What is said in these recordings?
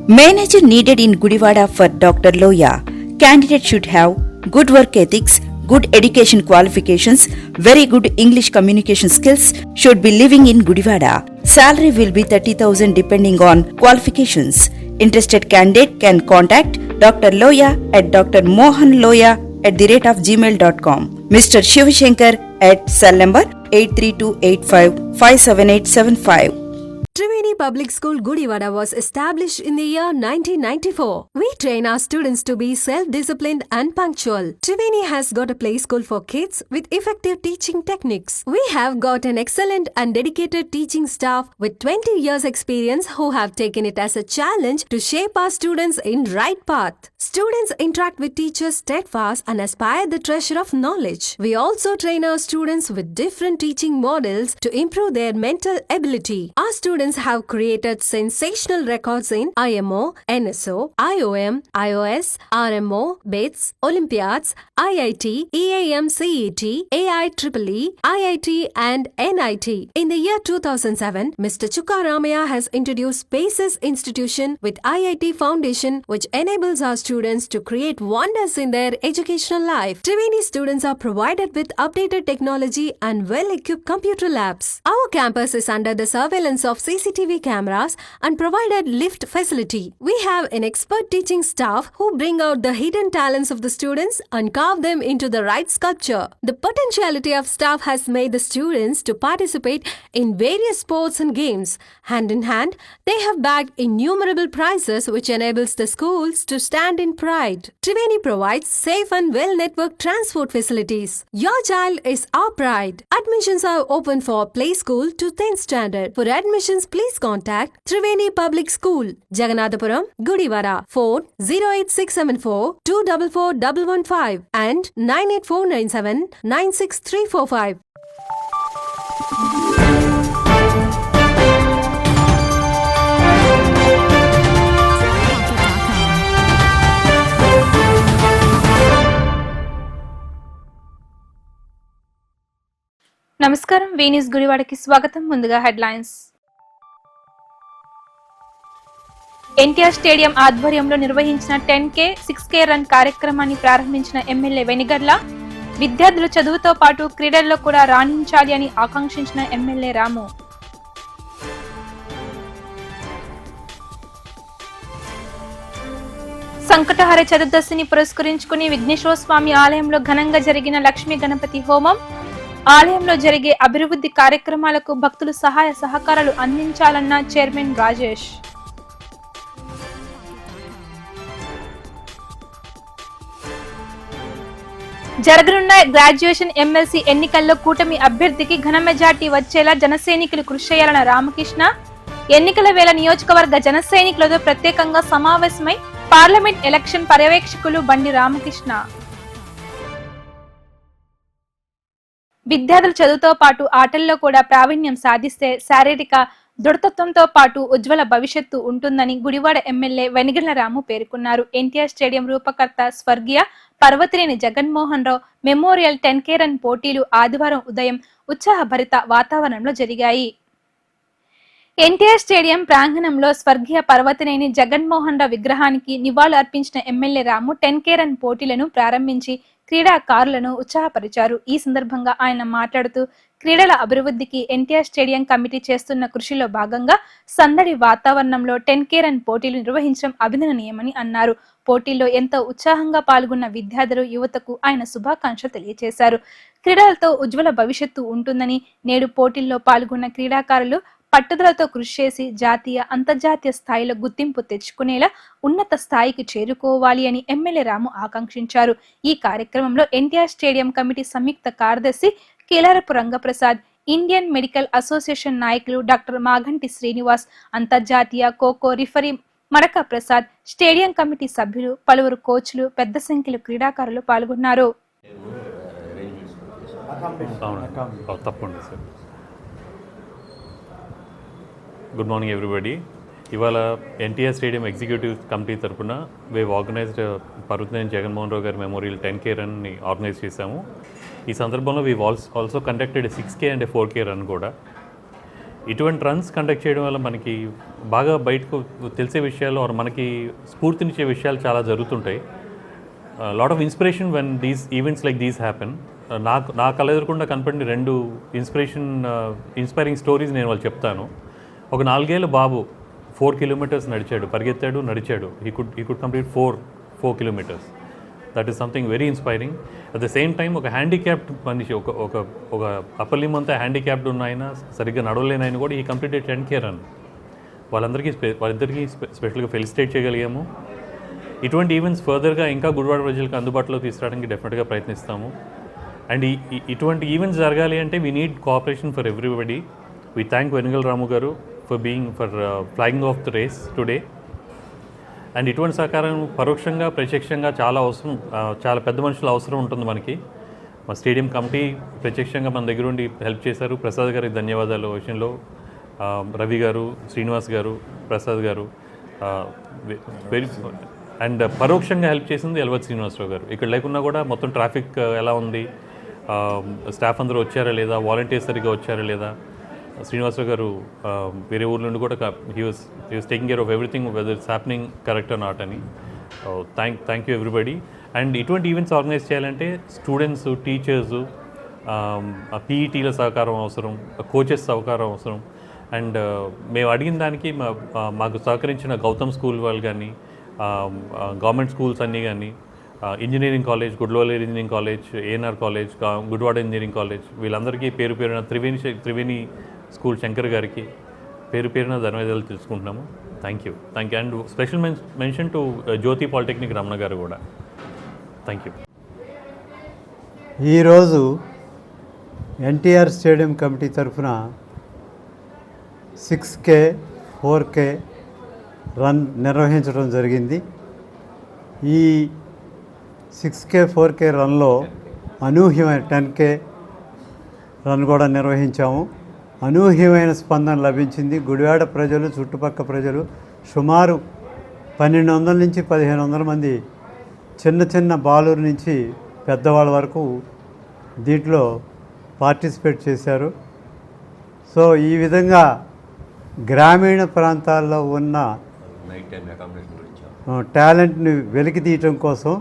Manager needed in Gudivada for Dr. Loya. Candidate should have good work ethics, good education qualifications, very good English communication skills, should be living in Gudivada. Salary will be 30,000 depending on qualifications. Interested candidate can contact Dr. Loya at drmohanloya@gmail.com. Mr. Shivashankar at cell number 83285577875. Triveni Public School Gudivada was established in the year 1994. We train our students to be self-disciplined and punctual. Triveni has got a play school for kids with effective teaching techniques. We have got an excellent and dedicated teaching staff with 20 years experience who have taken it as a challenge to shape our students in right path. Students interact with teachers steadfast and aspire the treasure of knowledge. We also train our students with different teaching models to improve their mental ability. Our students have created sensational records in IMO, NSO, IOM, IOS, RMO, BITS, Olympiads, IIT, EAM CET, AIEEE, IIT and NIT. In the year 2007, Mr. Chukka Ramaya has introduced Spaces Institution with IIT Foundation, which enables our students to create wonders in their educational life. Triveni students are provided with updated technology and well-equipped computer labs. Our campus is under the surveillance of CCTV cameras and provided lift facility. We have an expert teaching staff who bring out the hidden talents of the students and carve them into the right sculpture. The potentiality of staff has made the students to participate in various sports and games. Hand in hand, they have bagged innumerable prizes which enables the schools to stand in pride. Triveni provides safe and well-networked transport facilities. Your child is our pride. Admissions are open for play school to 10th standard. For admissions, please contact Triveni Public School, Jaganathapuram, Gudivada. Phone 08674 244115 and 98497 96345. నమస్కారం, వీనిస్ గుడివాడకి స్వాగతం. ముందుగా headlines. NTR stadium ఆధ్వర్యంలో నిర్వహించిన 10K 6K run కార్యక్రమాన్ని ప్రారంభించిన MLA Venigalla. విద్యార్థులు చదువుతో పాటు క్రీడల్లో కూడా రాణించాలి అని ఆకాంక్షించిన ఎమ్మెల్యే రాము. సంకటహర చతుర్దశిని పురస్కరించుకుని విఘ్నేశ్వర స్వామి ఆలయంలో ఘనంగా జరిగిన లక్ష్మీ గణపతి హోమం. ఆలయంలో జరిగే అభివృద్ధి కార్యక్రమాలకు భక్తులు సహాయ సహకారాలు అందించాలన్న చైర్మన్ రాజేష్. జరగనున్న గ్రాడ్యుయేషన్ ఎమ్మెల్సీ ఎన్నికల్లో కూటమి అభ్యర్థికి ఘన మెజార్టీ వచ్చేలా జనసైనికులు కృషి చేయాలన్న రామకృష్ణ. ఎన్నికల వేళ నియోజకవర్గ జనసైనికులతో ప్రత్యేకంగా సమావేశమై పార్లమెంట్ ఎలక్షన్ పర్యవేక్షకులు బండి రామకృష్ణ. విద్యార్థులు చదువుతో పాటు ఆటల్లో కూడా ప్రావీణ్యం సాధిస్తే శారీరక దృఢత్వంతో పాటు ఉజ్వల భవిష్యత్తు ఉంటుందని గుడివాడ ఎమ్మెల్యే వెనిగళ్ల రాము పేర్కొన్నారు. ఎన్టీఆర్ స్టేడియం రూపకర్త స్వర్గీయ Parvathaneni Jaganmohan Rao memorial 10K run పోటీలు ఆదివారం ఉదయం ఉత్సాహభరిత వాతావరణంలో జరిగాయి. ఎన్టీఆర్ స్టేడియం ప్రాంగణంలో స్వర్గీయ పర్వతనేని జగన్మోహన్ రావు విగ్రహానికి నివాళులు అర్పించిన ఎమ్మెల్యే రాము 10K రన్ పోటీలను ప్రారంభించి క్రీడాకారులను ఉత్సాహపరిచారు. ఈ సందర్భంగా ఆయన మాట్లాడుతూ క్రీడల అభివృద్ధికి ఎన్టీఆర్ స్టేడియం కమిటీ చేస్తున్న కృషిలో భాగంగా సందడి వాతావరణంలో 10K రన్ పోటీలు నిర్వహించడం అభినందనీయమని అన్నారు. పోటీల్లో ఎంతో ఉత్సాహంగా పాల్గొన్న విద్యార్థులు యువతకు ఆయన శుభాకాంక్షలు తెలియజేశారు. క్రీడలతో ఉజ్వల భవిష్యత్తు ఉంటుందని, నేడు పోటీల్లో పాల్గొన్న క్రీడాకారులు పట్టుదలతో కృషి చేసి జాతీయ అంతర్జాతీయ స్థాయిలో గుర్తింపు తెచ్చుకునేలా ఉన్నత స్థాయికి చేరుకోవాలి అని ఎమ్మెల్యే రాము ఆకాంక్షించారు. ఈ కార్యక్రమంలో ఎన్టీఆర్ స్టేడియం కమిటీ సంయుక్త కార్యదర్శి కేలారపు రంగప్రసాద్, ఇండియన్ మెడికల్ అసోసియేషన్ నాయకులు డాక్టర్ మాగంటి శ్రీనివాస్, అంతర్జాతీయ ఖోఖో రిఫరీ మడక ప్రసాద్, స్టేడియం కమిటీ సభ్యులు, పలువురు కోచ్లు, పెద్ద సంఖ్యలో క్రీడాకారులు పాల్గొన్నారు. Good morning everybody. ఇవాళ ఎన్టీఆర్ స్టేడియం ఎగ్జిక్యూటివ్ కమిటీ తరఫున మేము ఆర్గనైజ్డ్ పర్వతనేని జగన్మోహన్ రావు గారి మెమోరియల్ 10K రన్ని ఆర్గనైజ్ చేశాము. ఈ సందర్భంలో we also conducted 6K and 4K run కూడా. ఇటువంటి రన్స్ కండక్ట్ చేయడం వల్ల మనకి బాగా బయటకు తెలిసే విషయాలు ఆర్ మనకి స్ఫూర్తినిచ్చే విషయాలు చాలా జరుగుతుంటాయి. Lot of inspiration when these events like these happen. నా కళ్ళ ఎదురకుండా కనపడిన 2 ఇన్స్పైరింగ్ స్టోరీస్ నేను వాళ్ళు చెప్తాను. ఒక 4 ఏళ్ళ బాబు 4 కిలోమీటర్స్ పరిగెత్తాడు. He could complete 4 kilometres. That is something very inspiring. At the same time ఒక హ్యాండిక్యాప్డ్ మనిషి, ఒక అప్పర్ లింబ్ అంతా హ్యాండిక్యాప్డ్ ఉన్న ఆయన, సరిగ్గా నడవలేని ఆయన కూడా ఈ కంప్లీటెడ్ 10K రన్. వాళ్ళిద్దరికీ స్పెషల్గా ఫెలిసిటేట్ చేయగలిగాము. ఇటువంటి ఈవెంట్స్ ఫర్దర్గా ఇంకా గుడివాడ ప్రజలకు అందుబాటులో తీసుకురావడానికి డెఫినెట్గా ప్రయత్నిస్తాము. అండ్ ఇటువంటి ఈవెంట్స్ జరగాలి అంటే we need cooperation for everybody. We thank Venigala Ramu garu for flying off the race today. And ఇటువంటి సహకారం పరోక్షంగా ప్రత్యక్షంగా చాలా అవసరం, చాలా పెద్ద మనుషుల అవసరం ఉంటుంది మనకి. మా స్టేడియం కమిటీ ప్రత్యక్షంగా మన దగ్గర ఉండి హెల్ప్ చేశారు. ప్రసాద్ గారికి ధన్యవాదాలు విషయంలో. రవి గారు, శ్రీనివాస్ గారు, ప్రసాద్ గారు, వెరీ అండ్ పరోక్షంగా హెల్ప్ చేసింది ఎల్వత్ శ్రీనివాసరావు గారు. ఇక్కడ లేకున్నా కూడా మొత్తం ట్రాఫిక్ ఎలా ఉంది, స్టాఫ్ అందరూ వచ్చారా లేదా, వాలంటీర్స్ సరిగ్గా వచ్చారా లేదా, శ్రీనివాసరావు గారు వేరే ఊర్ల నుండి కూడా he was taking care of everything whether it's happening correct or not అని. Thank you everybody. అండ్ ఇటువంటి ఈవెంట్స్ ఆర్గనైజ్ చేయాలంటే స్టూడెంట్స్, టీచర్స్, పీఈటీల సహకారం అవసరం, కోచెస్ సహకారం అవసరం. అండ్ మేము అడిగిన దానికి మాకు సహకరించిన గౌతమ్ స్కూల్ వాళ్ళు కానీ, గవర్నమెంట్ స్కూల్స్ అన్నీ కానీ, engineering college, Gudlavalleru engineering college, ANR college, Gudivada engineering college, వీళ్ళందరికీ పేరున త్రివేణి స్కూల్ శంకర్ గారికి పేరున ధన్యవాదాలు తెలుసుకుంటున్నాము. Thank you. And special mention to Jyothi polytechnic Ramana garu కూడా. Thank you. ఈరోజు ఎన్టీఆర్ స్టేడియం కమిటీ తరఫున 6K 4K రన్ నిర్వహించడం జరిగింది. ఈ 6K 4K రన్లో అనూహ్యమైన 10K రన్ కూడా నిర్వహించాము. అనూహ్యమైన స్పందన లభించింది. గుడివాడ ప్రజలు, చుట్టుపక్కల ప్రజలు సుమారు 1200 నుంచి 1500 మంది చిన్న బాలురు నుంచి పెద్దవాళ్ళ వరకు దీంట్లో పార్టిసిపేట్ చేశారు. సో ఈ విధంగా గ్రామీణ ప్రాంతాల్లో ఉన్న టాలెంట్ని వెలికి తీయటం కోసం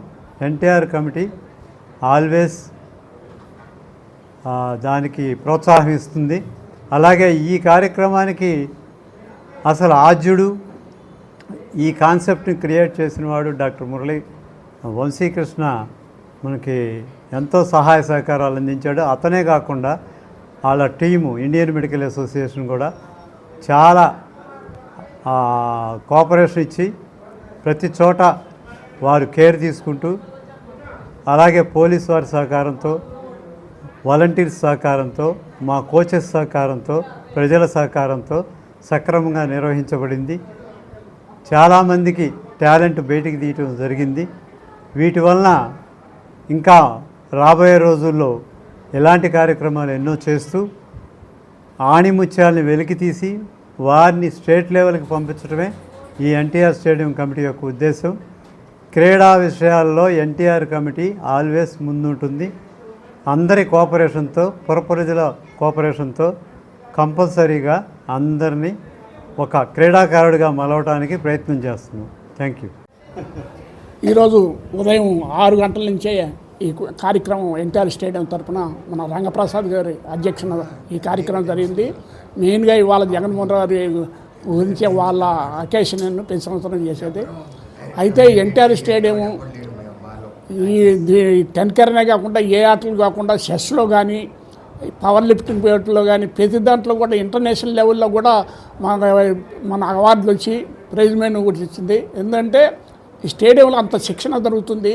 ఎన్టీఆర్ కమిటీ ఆల్వేస్ దానికి ప్రోత్సాహం ఇస్తుంది. అలాగే ఈ కార్యక్రమానికి అసలు ఆద్యుడు, ఈ కాన్సెప్ట్ని క్రియేట్ చేసిన వాడు డాక్టర్ మురళీ వంశీకృష్ణ మనకి ఎంతో సహాయ సహకారాలు అందించాడు. అతనే కాకుండా వాళ్ళ టీము ఇండియన్ మెడికల్ అసోసియేషన్ కూడా చాలా కోఆపరేషన్ ఇచ్చి ప్రతి చోట వారు కేర్ తీసుకుంటూ, అలాగే పోలీస్ వారి సహకారంతో, వాలంటీర్స్ సహకారంతో, మా కోచెస్ సహకారంతో, ప్రజల సహకారంతో సక్రమంగా నిర్వహించబడింది. చాలామందికి టాలెంట్ బయటికి తీయటం జరిగింది. వీటి వలన ఇంకా రాబోయే రోజుల్లో ఇలాంటి కార్యక్రమాలు ఎన్నో చేస్తూ ఆణిముత్యాలని వెలికి తీసి వారిని స్టేట్ లెవెల్కి పంపించడమే ఈ ఎన్టీఆర్ స్టేడియం కమిటీ యొక్క ఉద్దేశం. క్రీడా విషయాల్లో ఎన్టీఆర్ కమిటీ ఆల్వేస్ ముందుంటుంది. అందరి కోఆపరేషన్తో, పురప్రజల కోఆపరేషన్తో కంపల్సరీగా అందరినీ ఒక క్రీడాకారుడిగా మలవటానికి ప్రయత్నం చేస్తున్నాం. Thank you. ఈరోజు ఉదయం 6 గంటల నుంచే ఈ కార్యక్రమం ఎన్టీఆర్ స్టేడియం తరఫున మన రంగప్రసాద్ గారి అధ్యక్షన ఈ కార్యక్రమం జరిగింది. మెయిన్గా ఇవాళ జగన్మోహన్ రావు గారి గురించి వాళ్ళ అకేషన్ ప్రతి సంవత్సరం చేసేది. అయితే ఎన్టీఆర్ స్టేడియం ఈ 10K కాకుండా ఏ ఆటలు కాకుండా చెస్లో కానీ, పవర్ లిఫ్టింగ్ పేటలో కానీ ప్రతి దాంట్లో కూడా ఇంటర్నేషనల్ లెవెల్లో కూడా మన అవార్డులు వచ్చి ప్రైజ్ మనీ కూడా ఇచ్చింది. ఎందుకంటే ఈ స్టేడియంలో అంత శిక్షణ జరుగుతుంది.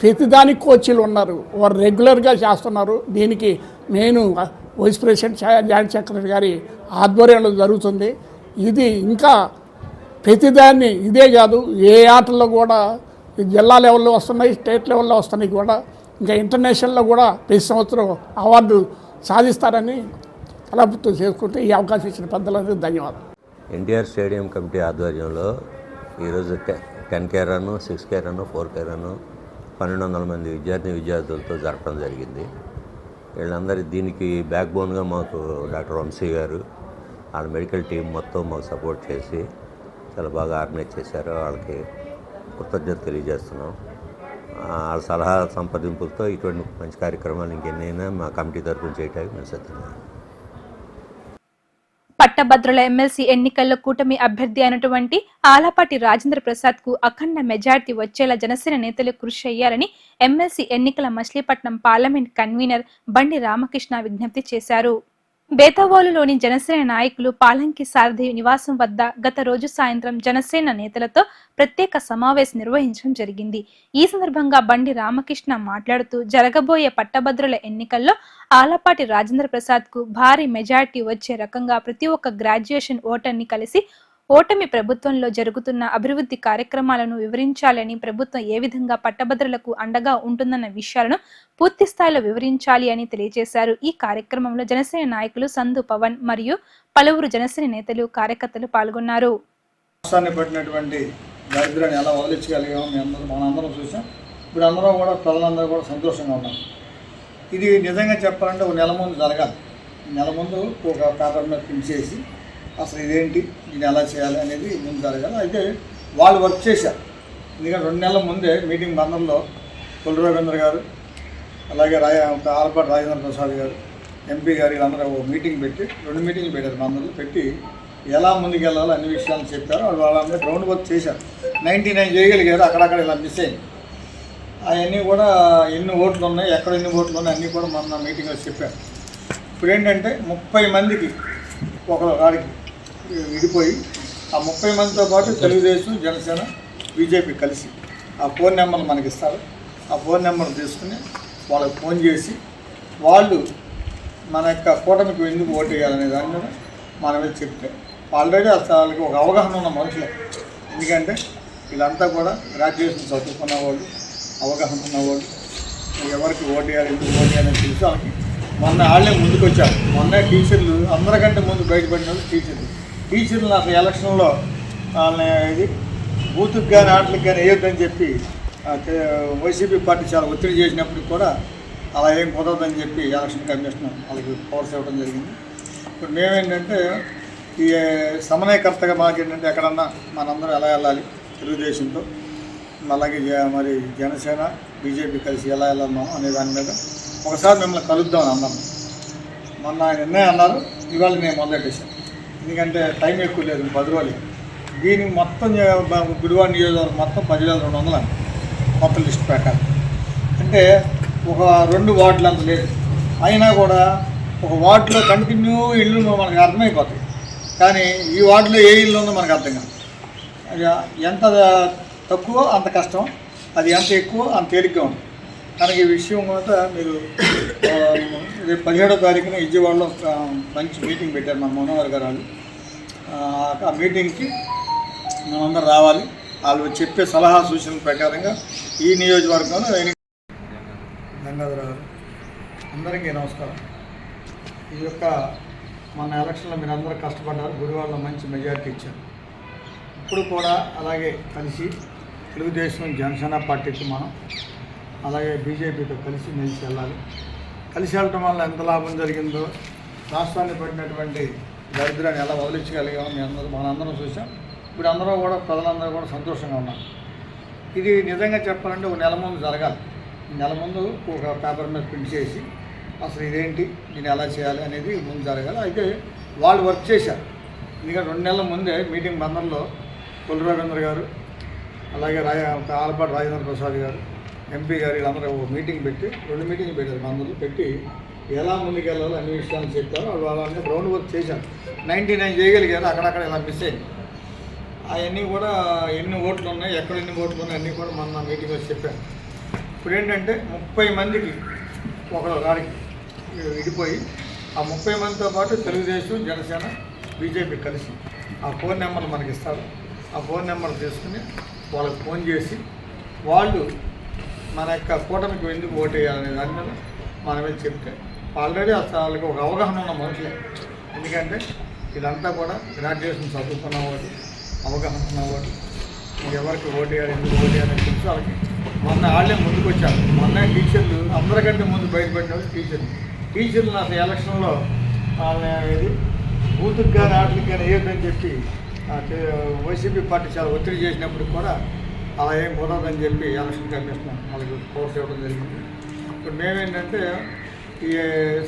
ప్రతిదానికి కోచీలు ఉన్నారు, వారు రెగ్యులర్గా చేస్తున్నారు. దీనికి main vice president joint secretary గారి ఆధ్వర్యంలో జరుగుతుంది. ఇది ఇంకా ప్రతిదాన్ని ఇదే కాదు, ఏ ఆటల్లో కూడా జిల్లా లెవెల్లో వస్తున్నాయి, స్టేట్ లెవెల్లో వస్తున్నాయి కూడా, ఇంకా ఇంటర్నేషనల్లో కూడా ప్రతి సంవత్సరం అవార్డు సాధిస్తారని తలపుతూ చేసుకుంటే ఈ అవకాశం ఇచ్చిన పెద్దలందరికీ ధన్యవాదాలు. ఎన్టీఆర్ స్టేడియం కమిటీ ఆధ్వర్యంలో ఈరోజు 10K run, 6K run, 4K run 1200 మంది విద్యార్థులతో జరపడం జరిగింది. వీళ్ళందరి దీనికి బ్యాక్ బోన్గా మాకు డాక్టర్ వంశీ గారు, వాళ్ళ మెడికల్ టీం మొత్తం మాకు సపోర్ట్ చేసి చాలా బాగా ఆర్గనైజ్ చేశారు. వాళ్ళకి కృతజ్ఞత తెలియజేస్తున్నాం. వాళ్ళ సలహా సంప్రదింపులతో ఇటువంటి మంచి కార్యక్రమాలు ఇంకెన్నైనా మా కమిటీ తరఫున చేయడానికి మేము సిద్ధంగా. పట్టభద్రుల ఎమ్మెల్సీ ఎన్నికల్లో కూటమి అభ్యర్థి అయినటువంటి ఆలపాటి రాజేంద్ర ప్రసాద్ కు అఖండ మెజార్టీ వచ్చేలా జనసేన నేతలు కృషి చేయాలని ఎమ్మెల్సీ ఎన్నికల మచిలీపట్నం పార్లమెంట్ కన్వీనర్ బండి రామకృష్ణ విజ్ఞప్తి చేశారు. బేతవోలులోని జనసేన నాయకులు పాలంకి సారథి నివాసం వద్ద గత రోజు సాయంత్రం జనసేన నేతలతో ప్రత్యేక సమావేశం నిర్వహించడం జరిగింది. ఈ సందర్భంగా బండి రామకృష్ణ మాట్లాడుతూ జరగబోయే పట్టభద్రుల ఎన్నికల్లో ఆలపాటి రాజేంద్ర ప్రసాద్ కు భారీ మెజార్టీ వచ్చే రకంగా ప్రతి ఒక్క గ్రాడ్యుయేషన్ ఓటర్ని కలిసి ఓటమి ప్రభుత్వంలో జరుగుతున్న అభివృద్ధి కార్యక్రమాలను వివరించాలని, ప్రభుత్వం ఏ విధంగా పట్టభద్రులకు అండగా ఉంటుందన్న విషయాలను పూర్తి స్థాయిలో వివరించాలి అని తెలియజేశారు. ఈ కార్యక్రమంలో జనసేన నాయకులు సందు పవన్ మరియు పలువురు జనసేన నేతలు కార్యకర్తలు పాల్గొన్నారు. రాష్ట్రాన్ని పట్టినటువంటి దరిద్రాన్ని ఎలా వదిలించగలిగామో మనందరం చూసాం. ఇప్పుడు అందరం కూడా ప్రజలందరూ కూడా సంతోషంగా ఉన్నారు. ఇది నిజంగా చెప్పాలంటే ఒక నెల ముందు జరగాలి. నెల ముందు ఒక పేపర్ మీద ప్రింట్ చేసి అసలు ఇదేంటి, దీన్ని ఎలా చేయాలి అనేది ముందు జరగాలి. అయితే వాళ్ళు వర్క్ చేశారు. ఎందుకంటే 2 నెలల ముందే మీటింగ్ బంధంలో కొల్లు రవీంద్ర గారు, అలాగే ఆలపాటి రాజేంద్ర ప్రసాద్ గారు, ఎంపీ గారు వీళ్ళందరూ మీటింగ్ పెట్టి 2 మీటింగ్లు పెట్టారు. బంధంలో పెట్టి ఎలా ముందుకెళ్ళాలో అన్ని విషయాలు చెప్పారు. వాళ్ళందరూ గ్రౌండ్ వర్క్ చేశారు. 99 చేయగలిగారు. అక్కడక్కడ ఇలా మిస్ అయింది. అవన్నీ కూడా ఎన్ని ఓట్లు ఉన్నాయి, ఎక్కడ ఎన్ని ఓట్లు ఉన్నాయి అన్నీ కూడా మొన్న మీటింగ్లో చెప్పారు. ఇప్పుడు ఏంటంటే 30 మందికి ఒక వాడికి విడిపోయి ఆ 30 మందితో పాటు తెలుగుదేశం, జనసేన, బీజేపీ కలిసి ఆ ఫోన్ నెంబర్లు మనకి ఇస్తారు. ఆ ఫోన్ నెంబర్ తీసుకుని వాళ్ళకి ఫోన్ చేసి వాళ్ళు మన యొక్క కూటమికి ఎందుకు ఓటు వేయాలనే దాని మీద మన మీద చెప్తే ఆల్రెడీ అసలు వాళ్ళకి ఒక అవగాహన ఉన్న మనుషులే. ఎందుకంటే వీళ్ళంతా కూడా గ్రాడ్యుయేషన్ చదువుకున్న వాళ్ళు, అవగాహన ఉన్నవాళ్ళు, ఎవరికి ఓటు వేయాలి, ఎందుకు ఓటు వేయాలని తెలిసి వాళ్ళకి మొన్న వాళ్ళే ముందుకు వచ్చారు. మొన్న టీచర్లు అందరికంటే ముందు బయటపడిన వాళ్ళు టీచర్లు అసలు ఎలక్షన్లో వాళ్ళని ఇది బూతుకు కానీ ఆటలకు కానీ వేయొద్దని చెప్పి వైసీపీ పార్టీ చాలా ఒత్తిడి చేసినప్పటికి కూడా అలా ఏం కుదరదని చెప్పి ఎలక్షన్ కమిషన్ వాళ్ళకి పవర్స్ ఇవ్వడం జరిగింది. ఇప్పుడు మేమేంటంటే ఈ సమన్వయకర్తగా మాకేంటంటే ఎక్కడన్నా మనందరం ఎలా వెళ్ళాలి తెలుగుదేశంతో, అలాగే మరి జనసేన, బీజేపీ కలిసి ఎలా వెళ్ళాలి అనే దాని మీద ఒకసారి మిమ్మల్ని కలుద్దామని అన్నాను. మొన్న ఆయన నిర్ణయం అన్నారు, ఇవాళ నేను మొదలెట్టేశాను. ఎందుకంటే టైం ఎక్కువ లేదు, 10 రోజులు. దీనికి మొత్తం గుడివాడ నియోజకవర్గం మొత్తం 10,200 మొత్తం లిస్ట్ ప్రకారం. అంటే ఒక 2 వార్డులు అంత లేదు. అయినా కూడా ఒక వార్డులో కంటిన్యూ ఇల్లు మనకు అర్థమైపోతాయి. కానీ ఈ వార్డులో ఏ ఇల్లు ఉందో మనకు అర్థం కాదు. ఎంత తక్కువ అంత కష్టం, అది ఎంత ఎక్కువ అంత తేలిగ్గా ఉంటుంది. కనుక ఈ విషయం కూడా మీరు రేపు 17వ తారీఖున విజయవాడలో ఒక మంచి మీటింగ్ పెట్టారు మన మనోహర్ గారు. వాళ్ళు ఆ మీటింగ్కి మనందరం రావాలి. వాళ్ళు చెప్పే సలహా సూచనల ప్రకారంగా ఈ నియోజకవర్గంలో గంగాధర గారు అందరికీ నమస్కారం. ఈ యొక్క మన ఎలక్షన్లో మీరు అందరూ కష్టపడ్డారు, గుడివాడలో మంచి మెజారిటీ ఇచ్చారు. ఇప్పుడు కూడా అలాగే కలిసి తెలుగుదేశం, జనసేన పార్టీకి మనం అలాగే బీజేపీతో కలిసి మెలిసి వెళ్ళాలి. కలిసి వెళ్ళటం వల్ల ఎంత లాభం జరిగిందో, రాష్ట్రాన్ని పట్టినటువంటి దరిద్రాన్ని ఎలా వదిలించగలిగామో మనందరం చూసాం. ఇప్పుడు అందరూ కూడా ప్రజలందరూ కూడా సంతోషంగా ఉన్నారు. ఇది నిజంగా చెప్పాలంటే ఒక నెల ముందు జరగాలి. నెల ముందు ఒక పేపర్ మీద ప్రింట్ చేసి అసలు ఇదేంటి, దీన్ని ఎలా చేయాలి అనేది ముందు జరగాలి. అయితే వాళ్ళు వర్క్ చేశారు. ఎందుకంటే 2 నెలల ముందే మీటింగ్ బంధంలో కొల్లు రవీంద్ర గారు, అలాగే ఆలపాటి రాజేంద్ర ప్రసాద్ గారు, ఎంపీ గారు వీళ్ళందరూ మీటింగ్ పెట్టి 2 మీటింగ్లు పెట్టారు. బంధువులు పెట్టి ఎలా ముందుకెళ్ళాలో అన్ని విషయాలు చెప్పారు. వాళ్ళని గ్రౌండ్ వర్క్ చేశారు. 99 చేయగలిగారు. అక్కడక్కడ ఇలా మిస్ అయింది. అవన్నీ కూడా ఎన్ని ఓట్లు ఉన్నాయి, ఎక్కడ ఎన్ని ఓట్లు ఉన్నాయి అన్నీ కూడా మన మీటింగ్ వచ్చి చెప్పారు. ఇప్పుడు ఏంటంటే 30 మందికి ఒక గాడికి విడిపోయి ఆ 30 మందితో పాటు తెలుగుదేశం, జనసేన, బీజేపీ కలిసి ఆ ఫోన్ నెంబర్లు మనకి ఇస్తారు. ఆ ఫోన్ నెంబర్ తీసుకుని వాళ్ళకి ఫోన్ చేసి వాళ్ళు మన యొక్క కూటమికి ఎందుకు ఓటు వేయాలనే దాని మీద మన మీద చెప్తే ఆల్రెడీ అసలు వాళ్ళకి ఒక అవగాహన ఉన్న మనుషులే. ఎందుకంటే ఇదంతా కూడా గ్రాడ్యుయేషన్ చదువుకున్న వాళ్ళు, అవగాహన ఉన్నవాళ్ళు, ఎవరికి ఓటు వేయాలి, ఎందుకు ఓటు వేయాలని తెలిసి వాళ్ళకి మొన్న వాళ్ళే ముందుకు వచ్చారు. మొన్న టీచర్లు అందరికంటే ముందు బయటపడిన వాళ్ళు టీచర్లు అసలు ఎలక్షన్లో వాళ్ళని బూతుకు కానీ ఆటలకు కానీ వేయొద్దని చెప్పి వైసీపీ పార్టీ చాలా ఒత్తిడి చేసినప్పుడు కూడా అలా ఏం కుదరదని చెప్పి ఎలక్షన్ కమిషన్ వాళ్ళకి కోర్స్ ఇవ్వడం జరిగింది. ఇప్పుడు మేమేంటంటే ఈ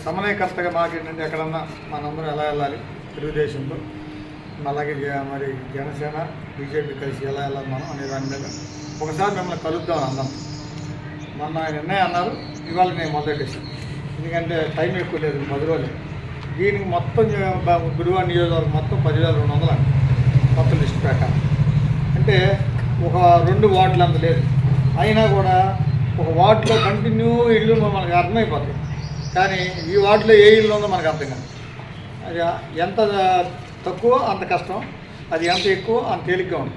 సమన్వయకర్తగా మాకేంటంటే ఎక్కడన్నా మనందరం ఎలా వెళ్ళాలి తెలుగుదేశంలో, అలాగే మరి జనసేన బీజేపీ కలిసి ఎలా వెళ్ళాలి మనం అనే దాని మీద ఒకసారి మిమ్మల్ని కలుద్దాం అన్నాం. మొన్న ఆయన నిర్ణయం అన్నారు, ఇవాళ నేను మొదలెట్టేసాను. ఎందుకంటే టైం ఎక్కువ లేదు, 10 రోజులు. దీనికి మొత్తం గుడివాడ నియోజకవర్గం మొత్తం 10,200 మొత్తం లిస్ట్ ప్రకారం. అంటే ఒక 2 వార్డులు అంత లేదు. అయినా కూడా ఒక వార్డులో కంటిన్యూ ఇల్లు మనకు అర్థమైపోతాయి, కానీ ఈ వార్డులో ఏ ఇల్లు ఉందో మనకు అర్థం కాదు. అది ఎంత తక్కువ అంత కష్టం, అది ఎంత ఎక్కువ అంత తేలిగ్గా ఉంది.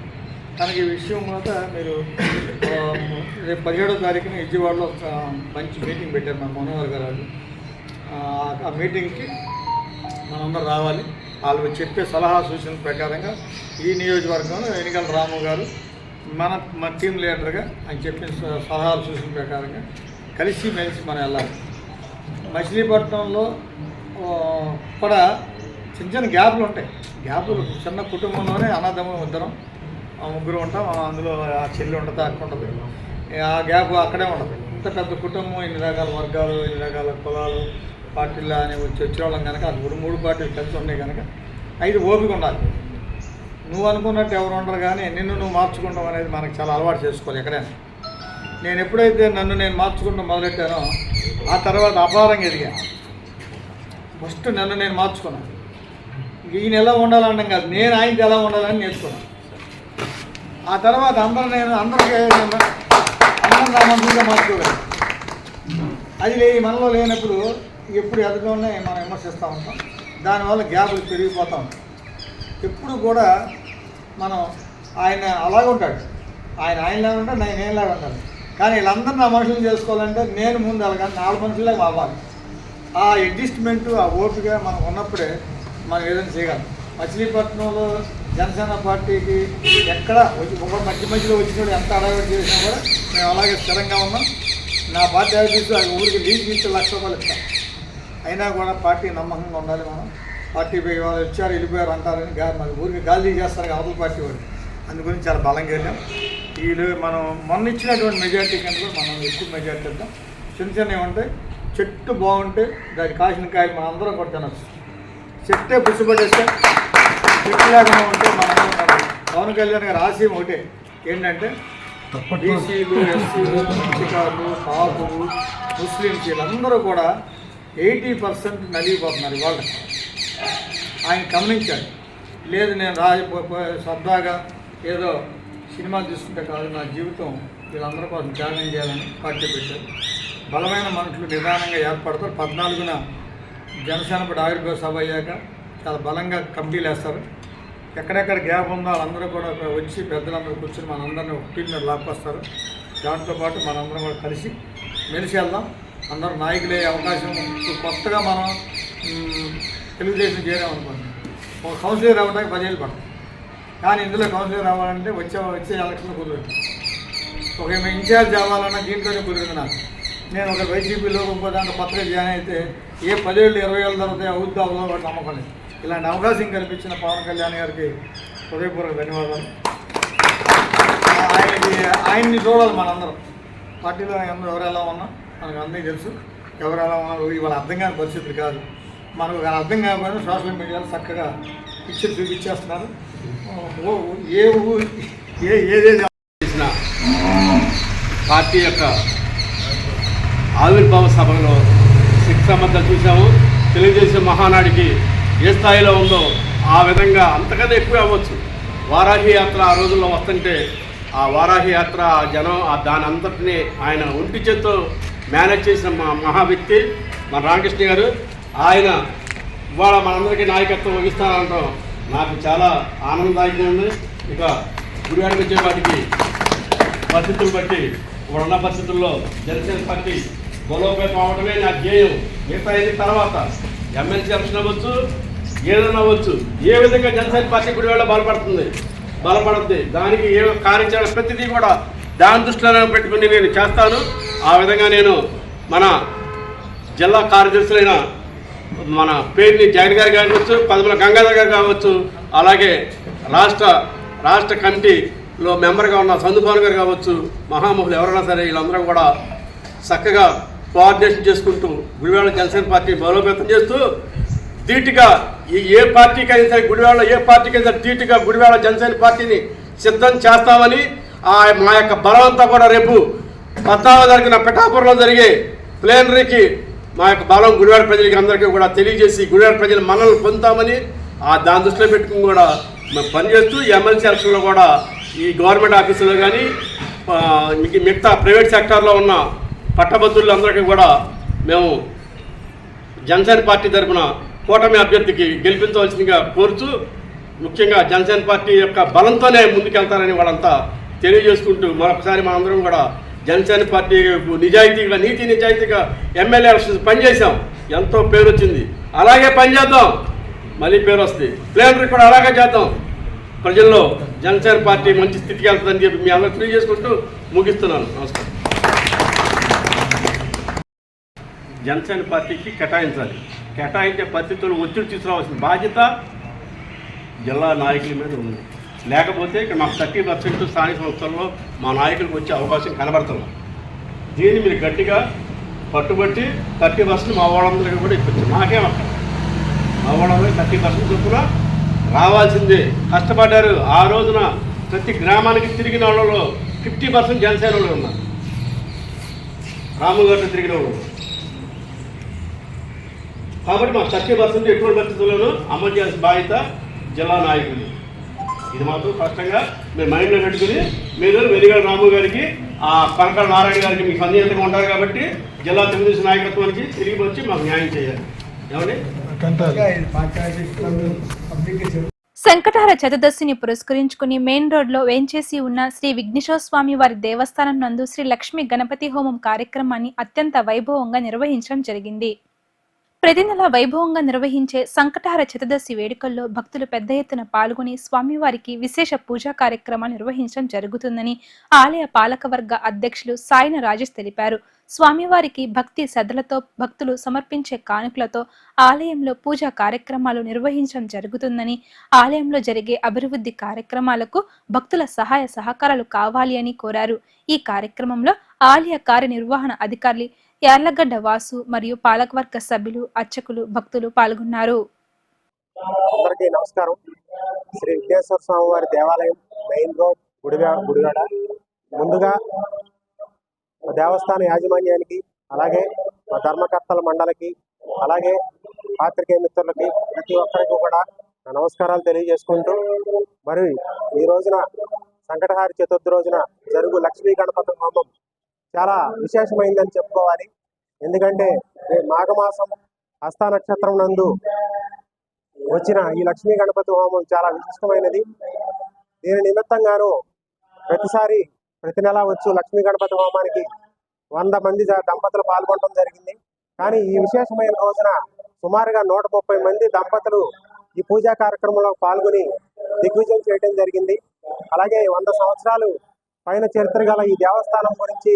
కనుక ఈ విషయం కూడా మీరు రేపు 17వ తారీఖున విజయవాడలో మంచి మీటింగ్ పెట్టారు మన మనోహర్ గారు. ఆ మీటింగ్కి మనందరూ రావాలి. వాళ్ళు చెప్పే సలహా సూచనల ప్రకారంగా ఈ నియోజకవర్గంలో ఎన్నికల రాము గారు మన టీం లీడర్గా ఆయన చెప్పిన సలహాల సూచనల ప్రకారంగా కలిసి మెలిసి మనం వెళ్ళాలి. మచిలీపట్నంలో కూడా చిన్న చిన్న గ్యాప్లు ఉంటాయి. గ్యాపులు చిన్న కుటుంబంలోనే అన్నదమ్ములు ఇద్దరం ముగ్గురు ఉంటాం. అందులో ఆ చెల్లి ఉంటుంది, అక్క ఉంటుంది. ఆ గ్యాప్ అక్కడే ఉంటుంది. ఇంత పెద్ద కుటుంబం, ఇన్ని రకాల వర్గాలు, ఇన్ని రకాల కులాలు, పార్టీలు అని వచ్చేవాళ్ళం కనుక అది 3 పార్టీలు కలిసి ఉన్నాయి కనుక 5 ఓపిక ఉండాలి. నువ్వు అనుకున్నట్టు ఎవరు ఉండరు, కానీ నిన్ను నువ్వు మార్చుకుంటాం అనేది మనకు చాలా అలవాటు చేసుకోవాలి. ఎక్కడైనా నేను ఎప్పుడైతే నన్ను నేను మార్చుకుంటాం మొదలెట్టానో ఆ తర్వాత అపారంగా ఎదిగాను. ఫస్ట్ నన్ను నేను మార్చుకున్నాను. ఈయన ఎలా ఉండాలన్నాం కాదు, నేను ఆయనకి ఎలా ఉండాలని నేర్చుకున్నాను. ఆ తర్వాత అందరికీ నా మనుషులుగా మార్చుకోగలను. అది మనలో లేనప్పుడు ఎప్పుడు ఎదగనే మనం విమర్శిస్తూ ఉంటాం. దానివల్ల గ్యాపులు పెరిగిపోతూ ఉంటాం. ఎప్పుడు కూడా మనం ఆయన అలాగే ఉంటాడు, ఆయనలాగా ఉంటాడు, నేనేలాగా ఉంటాను. కానీ వీళ్ళందరూ నా మనుషులు చేసుకోవాలంటే నేను ముందు వెళ్ళగానే 4 మనుషులే అవ్వాలి. ఆ అడ్జస్ట్మెంటు, ఆ ఓపిక మనం ఉన్నప్పుడే మనం ఏదైనా చేయగలం. మచిలీపట్నంలో జనసేన పార్టీకి ఎక్కడ ఒక మధ్యలో వచ్చినప్పుడు ఎంత అడగడం చేసినా కూడా మేము అలాగే స్థిరంగా ఉన్నాం. నా పార్టీ ఆఫీసు అది ఊరికి లీజ్ ఇస్తే ₹1,00,000 ఇస్తాం. అయినా కూడా పార్టీ నమ్మకంగా ఉండాలి. మనం పార్టీ వాళ్ళు వచ్చారు వెళ్ళిపోయారు అంటారని మన ఊరికి గాలి చేస్తారు అవతల పార్టీ వాళ్ళు. అందు గురించి చాలా బలంగా వెళ్ళాం. వీళ్ళు మనం మొన్న ఇచ్చినటువంటి మెజార్టీ కంటే కూడా మనం ఎక్కువ మెజార్టీ ఇద్దాం. చిన్న చిన్నవి ఉంటాయి. చెట్టు బాగుంటే దాని కాసిన కాయలు మనం అందరం కూడా తినచ్చు. చెట్టే పుచ్చిపడేస్తే చెట్టు లేకుండా ఉంటే మనం పవన్ కళ్యాణ్ గారు ఆశయం ఒకటే ఏంటంటే బీసీలు, ఎస్సీలు, మత్స్యకారులు, కాపులు, ముస్లింస్ వీళ్ళందరూ కూడా 80% నలిగిపోతున్నారు. ఇవాళ ఆయన గమనించాడు. లేదు నేను సరదాగా ఏదో సినిమాలు తీసుకుంటే కాదు, నా జీవితం వీళ్ళందరి కోసం త్యాగం చేయాలని పార్టీ పెట్టారు. బలమైన మనుషులు నిదానంగా ఏర్పడతారు. 14న జనసేన ఆవిర్భావ సభ అయ్యాక చాలా బలంగా కమిటీలు వేస్తారు. ఎక్కడెక్కడ గ్యాప్ ఉందో వాళ్ళందరూ కూడా వచ్చి పెద్దలందరూ కూర్చొని మనందరినీ ఒక టీం మీద లాక్కొస్తారు. దాంతోపాటు మనందరం కూడా కలిసి మెలిసి వెళ్దాం. అందరూ నాయకులే అవకాశం. కొత్తగా మనం తెలుగుదేశం చేరామనుకోండి, ఒక కౌన్సిలర్ అవ్వడానికి 10 ఏళ్ళు పడుతుంది. కానీ ఇందులో కౌన్సిలర్ అవ్వాలంటే వచ్చే ఎలక్షన్లో కుదరదు. ఒక ఇన్ఛార్జ్ అవ్వాలన్నా దీంట్లోనే కుదిరింది నాకు. నేను ఒక వైసీపీలో ఇంకో దాంట్లో కొత్తగా జాయిన్ అయితే ఏ 10 ఏళ్ళు 20 ఏళ్ళ తర్వాత అవుద్దా అవ్వదో వాటి నమ్మకం లేదు. ఇలాంటి అవకాశం కల్పించిన పవన్ కళ్యాణ్ గారికి హృదయపూర్వక ధన్యవాదాలు. ఆయన్ని చూడాలి మనందరం. పార్టీలో ఎవరు ఎలా ఉన్నా మనకు అందరికీ తెలుసు. ఎవరు ఎలా ఉన్నారు ఇవాళ అర్థం కాని పరిస్థితులు కాదు. మనకు అర్థం కాకపోయినా సోషల్ మీడియాలో చక్కగా పిక్చర్ చూపించేస్తున్నారు. ఏదేది చేసిన పార్టీ యొక్క ఆవిర్భావ సభలో శిక్షమద్ద చూసాము. తెలుగుదేశం మహానాడికి ఏ స్థాయిలో ఉందో ఆ విధంగా అంతకన్నా ఎక్కువ అవ్వచ్చు. వారాహి యాత్ర ఆ రోజుల్లో వస్తుంటే ఆ వారాహి యాత్ర ఆ జనం దాని అంతటినీ ఆయన ఒంటి చేత్తో మేనేజ్ చేసిన మహా వ్యక్తి మన రామకృష్ణ గారు. ఆయన ఇవాళ మనందరికీ నాయకత్వం వహిస్తానంటాం నాకు చాలా ఆనందదాయకంగా ఉంది. ఇక గుడివాడకి వచ్చేపాటికి పరిస్థితులు బట్టి ఇప్పుడున్న పరిస్థితుల్లో జనసేన పార్టీ బలోపేతం అవడమే నా ధ్యేయం. మిగతా తర్వాత ఎమ్మెల్సీ ఎలక్షన్ అవ్వచ్చు, ఏదైనా అవ్వచ్చు. ఏ విధంగా జనసేన పార్టీ గుడివాడలో బలపడుతుంది దానికి ఏ కార్యాచరణ ప్రతిదీ కూడా దాని దృష్టిలో పెట్టుకుని నేను చేస్తాను. ఆ విధంగా నేను మన జిల్లా కార్యదర్శులైన మన పేరుని జగన్ గారు కావచ్చు, పదమూల గంగాధర్ గారు కావచ్చు, అలాగే రాష్ట్ర కమిటీలో మెంబర్గా ఉన్న సందుపాల్ గారు కావచ్చు, మహామహులు ఎవరైనా సరే వీళ్ళందరూ కూడా చక్కగా కోఆర్డినేషన్ చేసుకుంటూ గుడివాడ జనసేన పార్టీ బలోపేతం చేస్తూ ధీటుగా ఏ పార్టీకైనా సరే గుడివాడలో ఏ పార్టీకైనా సరే ధీటుగా గుడివాడ జనసేన పార్టీని సిద్ధం చేస్తామని మా యొక్క బలం అంతా కూడా రేపు 14వ తారీఖున పిఠాపురంలో జరిగే ప్లేనరీకి మా యొక్క బలం గుడివాడ ప్రజలకి అందరికీ కూడా తెలియజేసి గుడివాడ ప్రజల మనల్ని పొందుతామని దాని దృష్టిలో పెట్టుకుని కూడా మేము పనిచేస్తూ ఎమ్మెల్సీ ఎలక్షన్లో కూడా ఈ గవర్నమెంట్ ఆఫీసులో కానీ మిగతా ప్రైవేట్ సెక్టార్లో ఉన్న పట్టభద్రులందరికీ కూడా మేము జనసేన పార్టీ తరఫున కూటమి అభ్యర్థికి గెలిపించవలసిందిగా కోరుతూ ముఖ్యంగా జనసేన పార్టీ యొక్క బలంతోనే ముందుకెళ్తారని వాళ్ళంతా తెలియజేసుకుంటూ మరొకసారి మనందరం కూడా జనసేన పార్టీ నీతి నిజాయితీగా ఎమ్మెల్యే ఎలక్షన్స్ పనిచేసాం, ఎంతో పేరు వచ్చింది, అలాగే పనిచేద్దాం, మళ్ళీ పేరు వస్తుంది. ప్లేనరీ కూడా అలాగే చేద్దాం. ప్రజల్లో జనసేన పార్టీ మంచి స్థితికి వెళ్తుందని చెప్పి మీ అందరూ తెలియజేసుకుంటూ ముగిస్తున్నాను. నమస్కారం. జనసేన పార్టీకి కేటాయించే పరిస్థితుల్లో ఒత్తిడి తీసుకురావాల్సిన బాధ్యత జిల్లా నాయకుల మీద ఉంది. లేకపోతే ఇక్కడ మాకు 30% స్థానిక సంస్థల్లో మా నాయకులకు వచ్చే అవకాశం కనబడుతున్నాం. దీన్ని మీరు గట్టిగా పట్టుబట్టి 30% మా వాళ్ళందరికీ కూడా ఇప్పించారు. నాకేం అక్కడ మా వాళ్ళందరికీ 30% చొప్పున రావాల్సిందే. కష్టపడ్డారు. ఆ రోజున ప్రతి గ్రామానికి తిరిగిన వాళ్ళలో 50% జనసేన వాళ్ళు ఉన్నారు. రాముగారితో తిరిగిన వాళ్ళు. కాబట్టి మా 30% ఎటువంటి పరిస్థితుల్లోనూ అమలు చేయాల్సిన బాధ్యత జిల్లా నాయకులు. ఇది మాత్రం స్పష్టంగా మీరు మైండ్లో పెట్టుకుని మీరు వెలిగల రాము గారికి కనకాల నారాయణ గారికి మీకు సన్నిహితంగా ఉంటారు కాబట్టి జిల్లా తెలుగుదేశం నాయకత్వానికి తిరిగి వచ్చి మాకు న్యాయం చేయాలి. ఏమండి? సంకటహర చతుర్దశిని పురస్కరించుకుని మెయిన్ రోడ్లో వేంచేసి ఉన్న శ్రీ విఘ్నేశ్వర స్వామి వారి దేవస్థానం నందు శ్రీ లక్ష్మీ గణపతి హోమం కార్యక్రమాన్ని అత్యంత వైభవంగా నిర్వహించడం జరిగింది. ప్రతి నెల వైభవంగా నిర్వహించే సంకటహర చతుర్దశి వేడుకల్లో భక్తులు పెద్ద ఎత్తున పాల్గొని స్వామివారికి విశేష పూజా కార్యక్రమాలు నిర్వహించడం జరుగుతుందని ఆలయ పాలకవర్గ అధ్యక్షులు సాయిన రాజేష్ తెలిపారు. స్వామివారికి భక్తి శ్రద్ధలతో భక్తులు సమర్పించే కానుకలతో ఆలయంలో పూజా కార్యక్రమాలు నిర్వహించడం జరుగుతుందని, ఆలయంలో జరిగే అభివృద్ధి కార్యక్రమాలకు భక్తుల సహాయ సహకారాలు కావాలి అని కోరారు. ఈ కార్యక్రమంలో ఆలయ కార్యనిర్వహణ అధికారులు యార్లగడ్డ వాసు మరియు పాలకవర్గ సభ్యులు, అర్చకులు, భక్తులు పాల్గొన్నారు. అందరికీ నమస్కారం. శ్రీ విఘ్నేశ్వర స్వామి వారి దేవాలయం మెయిన్ రోడ్ గుడివాడ. ముందుగా దేవస్థాన యాజమాన్యానికి, అలాగే మా ధర్మకర్తల మండలికి, అలాగే పాత్రికేయ మిత్రులకి ప్రతి ఒక్కరికి కూడా నమస్కారాలు తెలియజేసుకుంటూ, మరి ఈ రోజున సంకటహార చతుర్థి రోజున జరుగు లక్ష్మీ గణపతి హోమం చాలా విశేషమైందని చెప్పుకోవాలి. ఎందుకంటే మాఘమాసం హస్త నక్షత్రం నందు వచ్చిన ఈ లక్ష్మీ గణపతి హోమం చాలా విశిష్టమైనది. దీని నిమిత్తంగాను ప్రతి నెల వచ్చు లక్ష్మీ గణపతి హోమానికి 100 మంది దంపతులు పాల్గొనడం జరిగింది. కానీ ఈ విశేషమైన రోజున సుమారుగా 130 మంది దంపతులు ఈ పూజా కార్యక్రమంలో పాల్గొని దిగ్విజయం చేయడం జరిగింది. అలాగే 100 సంవత్సరాలు పైన చరిత్ర గల ఈ దేవస్థానం గురించి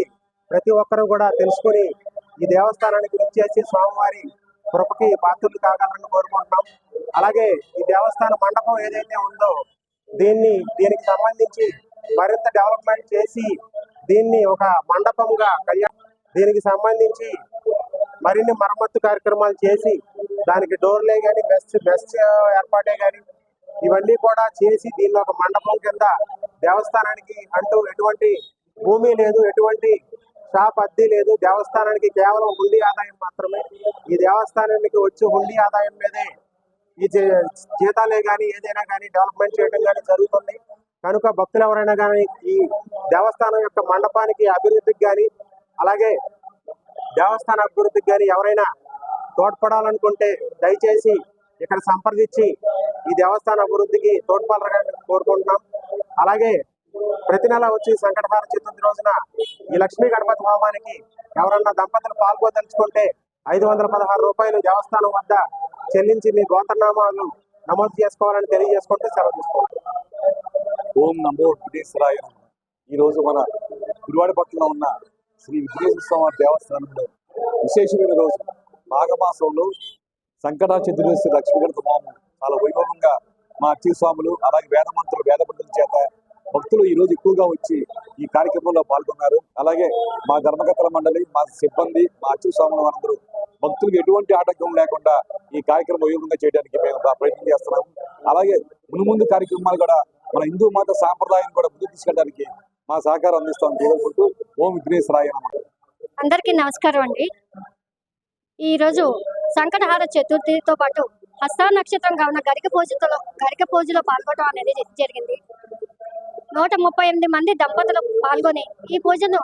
ప్రతి ఒక్కరూ కూడా తెలుసుకుని ఈ దేవస్థానానికి విచ్చేసి స్వామివారి కృపకి పాత్రలు కాగలరని కోరుకుంటున్నాం. అలాగే ఈ దేవస్థాన మండపం ఏదైతే ఉందో దీనికి సంబంధించి మరింత డెవలప్మెంట్ చేసి దీన్ని ఒక మండపంగా దీనికి సంబంధించి మరిన్ని మరమ్మత్తు కార్యక్రమాలు చేసి దానికి డోర్లే కానీ బెస్ట్ ఏర్పాటే కానీ ఇవన్నీ కూడా చేసి దీనిలో ఒక మండపం కింద దేవస్థానానికి అంటూ ఎటువంటి భూమి లేదు, ఎటువంటి షాప్ అద్దె లేదు. దేవస్థానానికి కేవలం హుండీ ఆదాయం మాత్రమే. ఈ దేవస్థానానికి వచ్చి హుండీ ఆదాయం మీదే ఈ జీతాలే కానీ ఏదైనా కానీ డెవలప్మెంట్ చేయడం కానీ జరుగుతుంది. కనుక భక్తులు ఎవరైనా కానీ ఈ దేవస్థానం యొక్క మండపానికి అభివృద్ధికి కానీ, అలాగే దేవస్థాన అభివృద్ధికి కానీ ఎవరైనా తోడ్పడాలనుకుంటే దయచేసి ఇక్కడ సంప్రదించి ఈ దేవస్థాన అభివృద్ధికి తోడ్పడాలని కోరుకుంటున్నాం. అలాగే ప్రతి నెల వచ్చి సంకటహార చతుర్థి రోజున ఈ లక్ష్మీ గణపతి హోమానికి ఎవరన్నా దంపతులు పాల్గొదలుచుకుంటే 516 రూపాయలు దేవస్థానం వద్ద చెల్లించి మీ గోత్రనామాలు నమోదు చేసుకోవాలని తెలియజేసుకుంటూ సెలవు తీసుకుంటాం. ఓం నమో విఘ్నేశ్వరాయ. ఈరోజు మన గుడివాడ పట్టణంలో ఉన్న శ్రీ విఘ్నేశ్వర స్వామి దేవస్థానంలో విశేషమైన రోజు. మాఘమాసంలో సంకట చతుర్దశి లక్ష్మీగణపతి హోమం చాలా వైభవంగా మా అర్చీ స్వాములు అలాగే వేదమంతులు వేద పండితుల చేత భక్తులు ఈ రోజు ఎక్కువగా వచ్చి ఈ కార్యక్రమంలో పాల్గొన్నారు. అలాగే మా ధర్మకర్తల మండలి, మా సిబ్బంది, మా అర్చీ స్వాములు అందరూ భక్తులకు ఎటువంటి ఆటంకం లేకుండా ఈ కార్యక్రమం వైభవంగా చేయడానికి మేము ప్రయత్నం చేస్తున్నాము. అలాగే ముందు కార్యక్రమాలు కూడా మన హిందూ మత సాంప్రదాయాన్ని కూడా ముందుకు తీసుకెళ్ళడానికి మా సహకారం అందిస్తామని కోరుకుంటూ ఓం విఘ్నేశ్వరాయ నమః. అందరికీ నమస్కారం అండి. ఈరోజు సంకటహార చతుర్థితో పాటు హస్త నక్షత్రంగా ఉన్న గరిక పూజలో పాల్గొనడం అనేది జరిగింది. 138 మంది దంపతులు పాల్గొని ఈ పూజను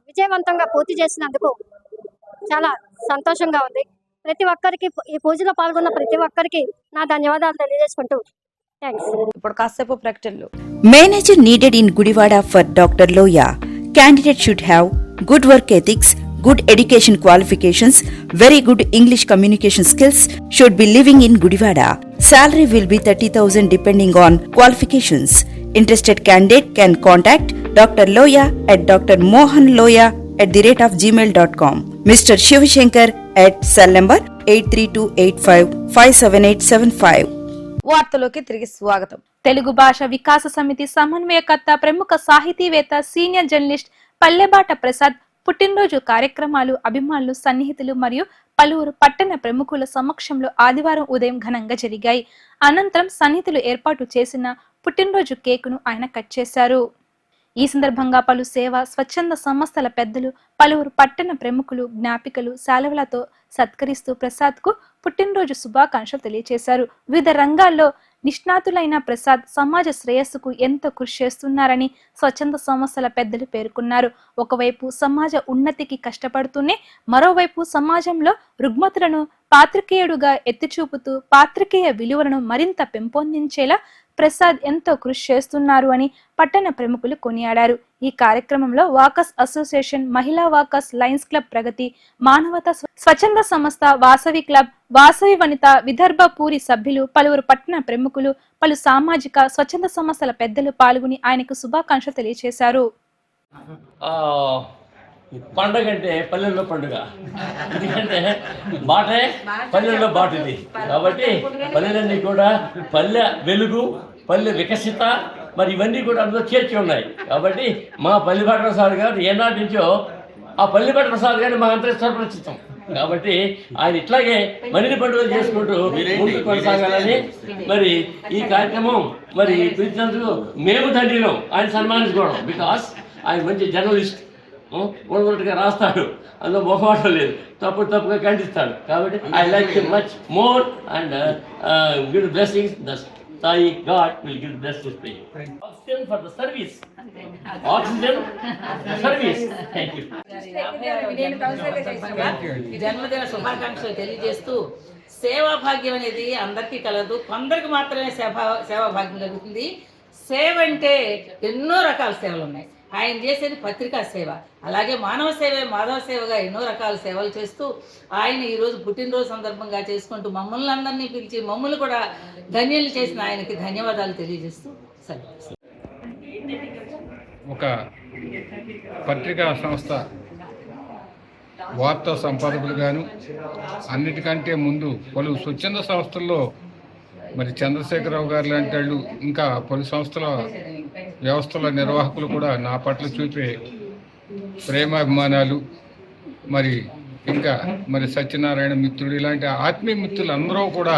విజయవంతంగా పూర్తి చేసినందుకు చాలా సంతోషంగా ఉంది. ప్రతి ఒక్కరికి ఈ పూజలో పాల్గొన్న ప్రతి ఒక్కరికి నా ధన్యవాదాలు తెలియజేసుకుంటూ థ్యాంక్స్. ఇప్పుడు కాసేపు ప్రకటనలు. Manager needed in Gudivada for Dr. Loya. Candidate should have good work ethics, good education qualifications, very good English communication skills, should be living in Gudivada. Salary will be 30,000 depending on qualifications. Interested candidate can contact Dr. Loya at drmohanloya@gmail.com. Mr. Shivashankar at cell number 83285578575. వార్తలోకి తిరిగి స్వాగతం. తెలుగు భాష వికాస సమితి సమన్వయకర్త, ప్రముఖ సాహితీవేత్త, senior journalist పల్లెబాట Prasad పుట్టినరోజు కార్యక్రమాలు అభిమానులు, సన్నిహితులు మరియు పలువురు పట్టణ ప్రముఖుల సమక్షంలో ఆదివారం ఉదయం ఘనంగా జరిగాయి. అనంతరం సన్నిహితులు ఏర్పాటు చేసిన పుట్టినరోజు కేకును ఆయన కట్ చేశారు. ఈ సందర్భంగా పలు సేవా స్వచ్ఛంద సంస్థల పెద్దలు, పలువురు పట్టణ ప్రముఖులు, జ్ఞాపికలు శాలువలతో సత్కరిస్తూ ప్రసాద్ కు పుట్టినరోజు శుభాకాంక్షలు తెలియజేశారు. వివిధ రంగాల్లో నిష్ణాతులైన ప్రసాద్ సమాజ శ్రేయస్సుకు ఎంతో కృషి చేస్తున్నారని స్వచ్ఛంద సంస్థల పెద్దలు పేర్కొన్నారు. ఒకవైపు సమాజ ఉన్నతికి కష్టపడుతూనే మరోవైపు సమాజంలో రుగ్మతులను పాత్రికేయుడుగా ఎత్తిచూపుతూ పాత్రికేయ విలువలను మరింత పెంపొందించేలా ప్రసాద్ ఎంతో కృషి చేస్తున్నారు అని పట్టణ ప్రముఖులు కొనియాడారు. ఈ కార్యక్రమంలో వాకర్స్ అసోసియేషన్, మహిళా వాకర్స్ లయన్స్ క్లబ్ ప్రగతి, మానవతా స్వచ్ఛంద సంస్థ, వాసవి క్లబ్, వాసవి వనిత, విదర్భ పూరి సభ్యులు, పలువురు పట్టణ ప్రముఖులు, పలు సామాజిక స్వచ్ఛంద సంస్థల పెద్దలు పాల్గొని ఆయనకు శుభాకాంక్షలు తెలియజేశారు. పండగ అంటే పల్లెల్లో పండుగ, ఎందుకంటే బాటే పల్లెల్లో బాటిది కాబట్టి పల్లెలన్నీ కూడా పల్లె వెలుగు, పల్లె వికసిత, మరి ఇవన్నీ కూడా అందులో చేర్చి ఉన్నాయి. కాబట్టి మా పల్లిబాట ప్రసాద్ గారు ఏనాటి నుంచో ఆ పల్లిబాట ప్రసాద్ గారిని మా అంతా సుపరిచితం కాబట్టి ఆయన ఇట్లాగే మరిన్ని పండుగలు చేసుకుంటూ ముందుకు కొనసాగాలని మరి ఈ కార్యక్రమం మరి పిలిచినందుకు మేము తండ్రిలో ఆయన సన్మానించుకోవడం. బికాస్ ఆయన మంచి జర్నలిస్ట్, ఉన్నట్టుగా రాస్తాడు, అందులో మొహమాటం లేదు, తప్పుగా ఖండిస్తాడు. కాబట్టి I like him much more and give blessings. The Sai God will give blessings to you. Oxygen for the service, oxygen service. Thank you. జన్మదిన శుభాకాంక్షలు తెలియజేస్తూ, సేవా భాగ్యం అనేది అందరికీ కలదు, కొందరికి మాత్రమే సేవా భాగ్యం కలుగుతుంది. సేవ అంటే ఎన్నో రకాల సేవలు ఉన్నాయి. ఆయన చేసేది పత్రికా సేవ, అలాగే మానవ సేవే మాధవ సేవగా ఎన్నో రకాల సేవలు చేస్తూ ఆయన ఈరోజు పుట్టినరోజు సందర్భంగా చేసుకుంటూ మమ్మల్ని అందరినీ పిలిచి మమ్మల్ని కూడా ధన్యులు చేసిన ఆయనకి ధన్యవాదాలు తెలియజేస్తూ సెలవు. ఒక పత్రికా సంస్థ వార్తా సంపాదకులుగాను అన్నిటికంటే ముందు పలు స్వచ్ఛంద సంస్థల్లో మరి చంద్రశేఖరరావు గారు లాంటి వాళ్ళు, ఇంకా పలు సంస్థల వ్యవస్థల నిర్వాహకులు కూడా నా పట్ల చూపే ప్రేమాభిమానాలు, మరి ఇంకా మరి సత్యనారాయణ మిత్రుడు ఇలాంటి ఆత్మీయ మిత్రులు అందరూ కూడా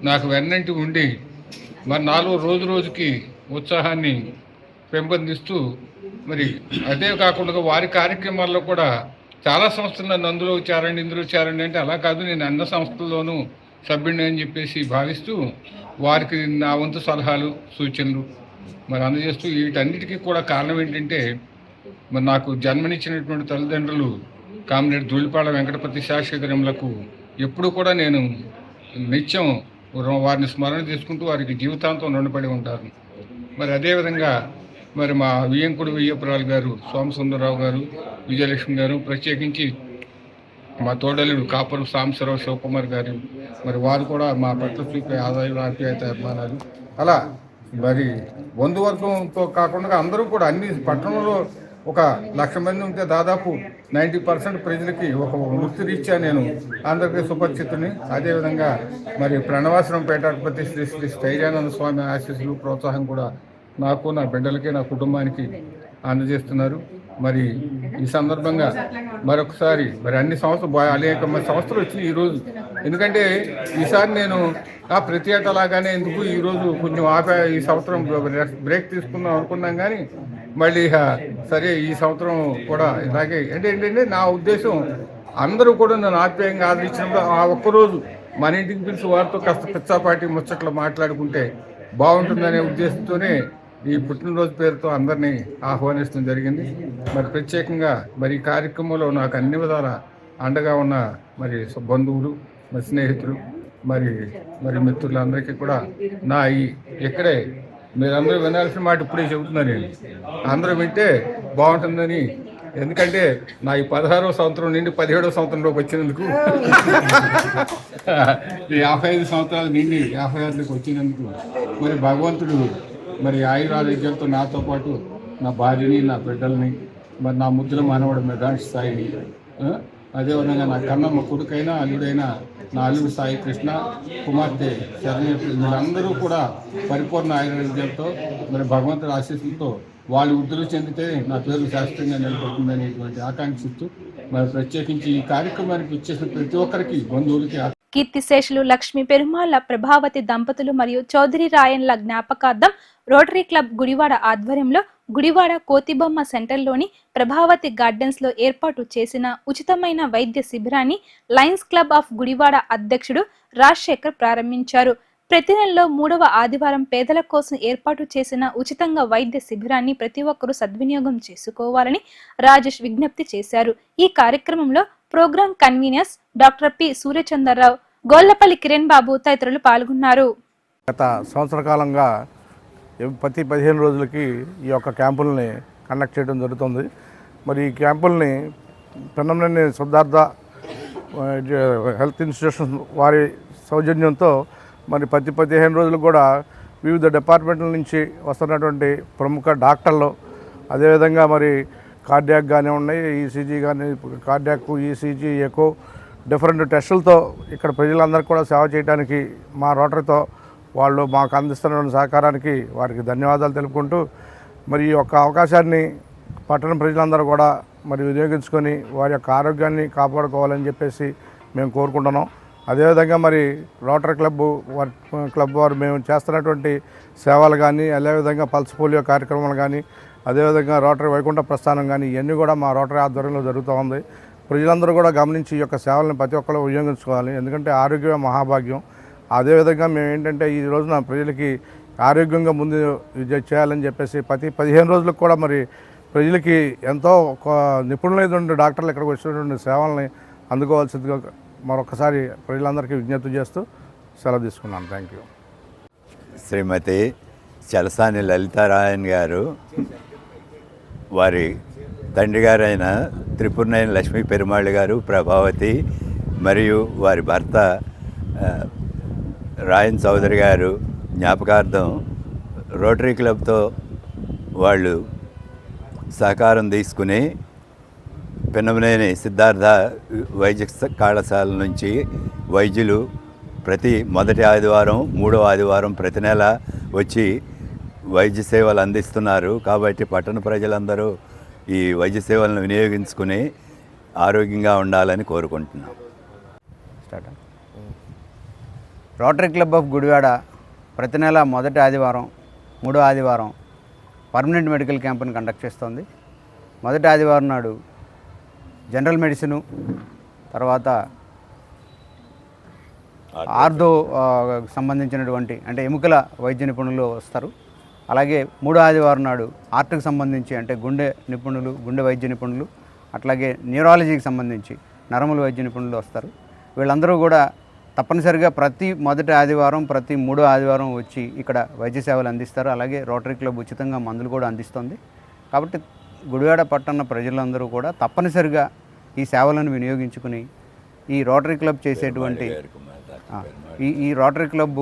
నాకు వెన్నంటి ఉండి మరి నాలో రోజుకి ఉత్సాహాన్ని పెంపొందిస్తూ, మరి అదే కాకుండా వారి కార్యక్రమాల్లో కూడా చాలా సంస్థలు నన్ను అందులో చేరండి ఇందులో చేరండి అంటే అలా కాదు, నేను అన్న సంస్థల్లోనూ సభ్యుడిని అని చెప్పేసి భావిస్తూ వారికి నా వంతు సలహాలు సూచనలు మరి అందజేస్తూ, వీటన్నిటికీ కూడా కారణం ఏంటంటే మరి నాకు జన్మనిచ్చినటువంటి తల్లిదండ్రులు కామినేడు ధూళిపాళ వెంకటపతి శాశ్వతములకు ఎప్పుడు కూడా నేను నిత్యం వారిని స్మరణ చేసుకుంటూ వారికి జీవితాంతం రుణపడి ఉంటాను. మరి అదేవిధంగా మరి మా వియ్యంకుడు వియ్యపురాలు గారు, సోమసుందరరావు గారు, విజయలక్ష్మి గారు, ప్రత్యేకించి మా తోడలుడు కాపురు సాంబశివరావు శివకుమార్ గారు, మరి వారు కూడా మా పట్ల చూపే ఆదాయం ఆప్యాయత అభిమానాలు. అలా మరి బంధువర్గంతో కాకుండా అందరూ కూడా అన్ని పట్టణంలో ఒక 1,00,000 మంది ఉంటే దాదాపు 90% ప్రజలకి ఒక వృత్తిరీత్యా నేను ఆంధ్రప్రదేశ్ సుపరిచితుని. అదేవిధంగా మరి ప్రణవాశ్రమం పీఠాధిపతి శ్రీ శ్రీ స్థైర్యానంద స్వామి ఆశీస్సులు ప్రోత్సాహం కూడా నాకు, నా బిడ్డలకి, నా కుటుంబానికి అందజేస్తున్నారు. మరి ఈ సందర్భంగా మరొకసారి మరి అన్ని సంస్థలు అనేక మంది సంస్థలు వచ్చి ఈరోజు, ఎందుకంటే ఈసారి నేను ప్రతి ఏటలాగానే ఎందుకు ఈరోజు కొంచెం ఈ సంవత్సరం బ్రేక్ తీసుకుందాం అనుకున్నాం, కానీ మళ్ళీ సరే ఈ సంవత్సరం కూడా ఇలాగే ఏంటంటే నా ఉద్దేశం అందరూ కూడా నన్ను ఆప్యాయంగా ఆదరించినప్పుడు ఆ ఒక్కరోజు మన ఇంటికి పిలిచి వారితో కాస్త పిచ్చాపాటి ముచ్చట్లు మాట్లాడుకుంటే బాగుంటుందనే ఉద్దేశంతోనే ఈ పుట్టినరోజు పేరుతో అందరినీ ఆహ్వానించడం జరిగింది. మరి ప్రత్యేకంగా మరి ఈ కార్యక్రమంలో నాకు అన్ని విధాల అండగా ఉన్న మరి బంధువులు, మరి స్నేహితులు, మరి మిత్రులందరికీ కూడా నా ఇక్కడే మీరందరూ వినాల్సిన మాట ఇప్పుడే చెబుతున్నాను. నేను అందరూ వింటే బాగుంటుందని, ఎందుకంటే నా ఈ 16వ సంవత్సరం నుండి 17వ సంవత్సరంలోకి వచ్చినందుకు 55 సంవత్సరాలు నిండి 56లోకి వచ్చినందుకు మరి భగవంతుడు మరి ఆయురారోగ్యంతో నాతో పాటు నా భార్యని, నా బిడ్డల్ని, మరి నా ముద్దుల మానవుడు మెగాంష్ సాయిని, అదేవిధంగా నా కన్నమ్మ కొడుకైనా అల్లుడైనా నా అల్లుడు సాయి కృష్ణ, కుమార్తె శరణ్య, వీళ్ళందరూ కూడా పరిపూర్ణ ఆయుర్వేదంతో మరి భగవంతుడి ఆశీస్సులతో వాళ్ళు వృద్ధులు చెందితే నా పేరు శాస్త్రంగా నిలబడుతుందనేటువంటి ఆకాంక్షిస్తూ మరి ప్రత్యేకించి ఈ కార్యక్రమానికి ఇచ్చేసిన ప్రతి ఒక్కరికి, బంధువులకి. కీర్తిశేషులు లక్ష్మీ పెరుమాళ్ల ప్రభావతి దంపతులు మరియు చౌదరి రాయన్ల జ్ఞాపకార్థం రోటరీ క్లబ్ గుడివాడ ఆధ్వర్యంలో గుడివాడ కోతిబొమ్మ సెంటర్లోని ప్రభావతి గార్డెన్స్ లో ఏర్పాటు చేసిన ఉచితమైన వైద్య శిబిరాన్ని లయన్స్ క్లబ్ ఆఫ్ గుడివాడ అధ్యక్షుడు రాజశేఖర్ ప్రారంభించారు. ప్రతి నెలలో 3వ ఆదివారం పేదల కోసం ఏర్పాటు చేసిన ఉచితంగా వైద్య శిబిరాన్ని ప్రతి ఒక్కరూ సద్వినియోగం చేసుకోవాలని రాజేష్ విజ్ఞప్తి చేశారు. ఈ కార్యక్రమంలో program conveners doctor P Suryachandra Rao, Gollapalli Kiran Babu తదితరులు పాల్గొన్నారు. గత సంవత్సర కాలంగా ప్రతి 15 రోజులకి ఈ యొక్క క్యాంపుల్ని కండక్ట్ చేయడం జరుగుతుంది. మరి ఈ క్యాంపుల్ని పెన్నమనేని సిద్ధార్థ హెల్త్ ఇన్స్టిట్యూషన్ వారి సౌజన్యంతో మరి ప్రతి 15 రోజులు కూడా వివిధ డిపార్ట్మెంట్ల నుంచి వస్తున్నటువంటి ప్రముఖ డాక్టర్లు, అదేవిధంగా మరి కార్డియాక్ కానీ ఉన్నాయి, ఈసీజీ కానీ, కార్డియాక్, ఈసీజీ, ఎకో, డిఫరెంట్ టెస్టులతో ఇక్కడ ప్రజలందరికీ కూడా సేవ చేయడానికి మా రోటరీతో వాళ్ళు మాకు అందిస్తున్న సహకారానికి వారికి ధన్యవాదాలు తెలుపుకుంటూ, మరి ఈ యొక్క అవకాశాన్ని పట్టణ ప్రజలందరూ కూడా మరి వినియోగించుకొని వారి యొక్క ఆరోగ్యాన్ని కాపాడుకోవాలని చెప్పేసి మేము కోరుకుంటున్నాం. అదేవిధంగా మరి రోటరీ క్లబ్ వారు మేము చేస్తున్నటువంటి సేవలు కానీ, అదేవిధంగా పల్స్ పోలియో కార్యక్రమాలు కానీ, అదేవిధంగా రోటరీ వైకుంఠ ప్రస్థానం కానీ, ఇవన్నీ కూడా మా రోటరీ ఆధ్వర్యంలో జరుగుతూ ఉంది. ప్రజలందరూ కూడా గమనించి ఈ యొక్క సేవలను ప్రతి ఒక్కరు వినియోగించుకోవాలి, ఎందుకంటే ఆరోగ్యమే మహాభాగ్యం. అదేవిధంగా మేము ఏంటంటే ఈ రోజున ప్రజలకి ఆరోగ్యంగా ముందు చేయాలని చెప్పేసి ప్రతి 15 రోజులకు కూడా మరి ప్రజలకి ఎంతో నిపుణులైన డాక్టర్లు ఇక్కడికి వచ్చినటువంటి సేవల్ని అందుకోవాల్సిందిగా మరొకసారి ప్రజలందరికీ విజ్ఞప్తి చేస్తూ సెలవు తీసుకున్నాను. Thank you. శ్రీమతి చలసాని లలితారాయన్ గారు, వారి తండ్రి గారైన త్రిపురనేని లక్ష్మీ పెరుమాళ్ గారు, ప్రభావతి, మరియు వారి భర్త రాయన్ చౌదరి గారు జ్ఞాపకార్థం రోటరీ క్లబ్తో వాళ్ళు సహకారం తీసుకుని పెన్నమనేని సిద్ధార్థ వైద్య కళాశాల నుంచి వైద్యులు ప్రతి మొదటి ఆదివారం, 3వ ఆదివారం ప్రతి నెల వచ్చి వైద్య సేవలు అందిస్తున్నారు. కాబట్టి పట్టణ ప్రజలందరూ ఈ వైద్య సేవలను వినియోగించుకుని ఆరోగ్యంగా ఉండాలని కోరుకుంటున్నాం. రోటరీ క్లబ్ ఆఫ్ గుడివాడ ప్రతి నెల మొదటి ఆదివారం, 3వ ఆదివారం పర్మనెంట్ మెడికల్ క్యాంపును కండక్ట్ చేస్తుంది. మొదటి ఆదివారం నాడు జనరల్ మెడిసిను, తర్వాత ఆర్థో సంబంధించినటువంటి అంటే ఎముకల వైద్య నిపుణులు వస్తారు. అలాగే 3వ ఆదివారం నాడు హార్ట్కి సంబంధించి అంటే గుండె నిపుణులు, గుండె వైద్య నిపుణులు, అట్లాగే న్యూరాలజీకి సంబంధించి నరముల వైద్య నిపుణులు వస్తారు. వీళ్ళందరూ కూడా తప్పనిసరిగా ప్రతి మొదటి ఆదివారం, ప్రతి 3వ ఆదివారం వచ్చి ఇక్కడ వైద్య సేవలు అందిస్తారు. అలాగే రోటరీ క్లబ్ ఉచితంగా మందులు కూడా అందిస్తుంది. కాబట్టి గుడివాడ పట్టణ ప్రజలందరూ కూడా తప్పనిసరిగా ఈ సేవలను వినియోగించుకుని ఈ రోటరీ క్లబ్ చేసేటువంటి ఈ రోటరీ క్లబ్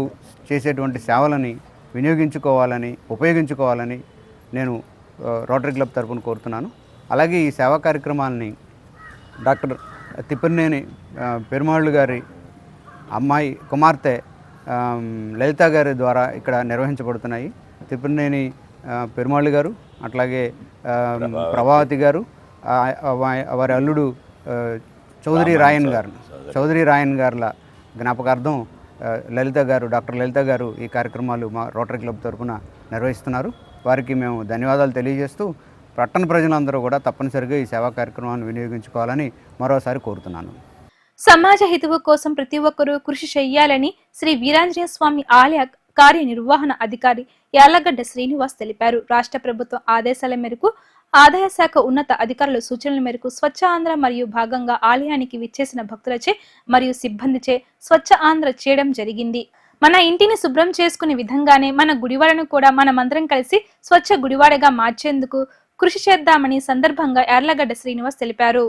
చేసేటువంటి సేవలని వినియోగించుకోవాలని, ఉపయోగించుకోవాలని నేను రోటరీ క్లబ్ తరపున కోరుతున్నాను. అలాగే ఈ సేవా కార్యక్రమాలని డాక్టర్ తిప్పనేని పెరుమాళ్ళు గారి అమ్మాయి కుమార్తె లలిత గారి ద్వారా ఇక్కడ నిర్వహించబడుతున్నాయి. తిప్పనేని పెరుమాళ్ళు గారు, అట్లాగే ప్రభావతి గారు, వారి అల్లుడు చౌదరి రాయన్ గారుల జ్ఞాపకార్థం లలిత గారు, డాక్టర్ లలిత గారు ఈ కార్యక్రమాలు మా రోటరీ క్లబ్ తరఫున నిర్వహిస్తున్నారు. వారికి మేము ధన్యవాదాలు తెలియజేస్తూ పట్టణ ప్రజలందరూ కూడా తప్పనిసరిగా ఈ సేవా కార్యక్రమాన్ని వినియోగించుకోవాలని మరోసారి కోరుతున్నాను. సమాజ హితవు కోసం ప్రతి ఒక్కరూ కృషి చేయాలని శ్రీ వీరాంజనేయ స్వామి ఆలయ కార్యనిర్వహణ అధికారి యార్లగడ్డ శ్రీనివాస్ తెలిపారు. రాష్ట్ర ప్రభుత్వం ఆదేశాల మేరకు ఆదాయ శాఖ ఉన్నత అధికారుల సూచనల మేరకు స్వచ్ఛ ఆంధ్ర మరియు భాగంగా ఆలయానికి విచ్చేసిన భక్తులచే మరియు సిబ్బందిచే స్వచ్ఛ ఆంధ్ర చేయడం జరిగింది. మన ఇంటిని శుభ్రం చేసుకునే విధంగానే మన గుడివాడను కూడా మనమందరం కలిసి స్వచ్ఛ గుడివాడగా మార్చేందుకు కృషి చేద్దామని సందర్భంగా యార్లగడ్డ శ్రీనివాస్ తెలిపారు.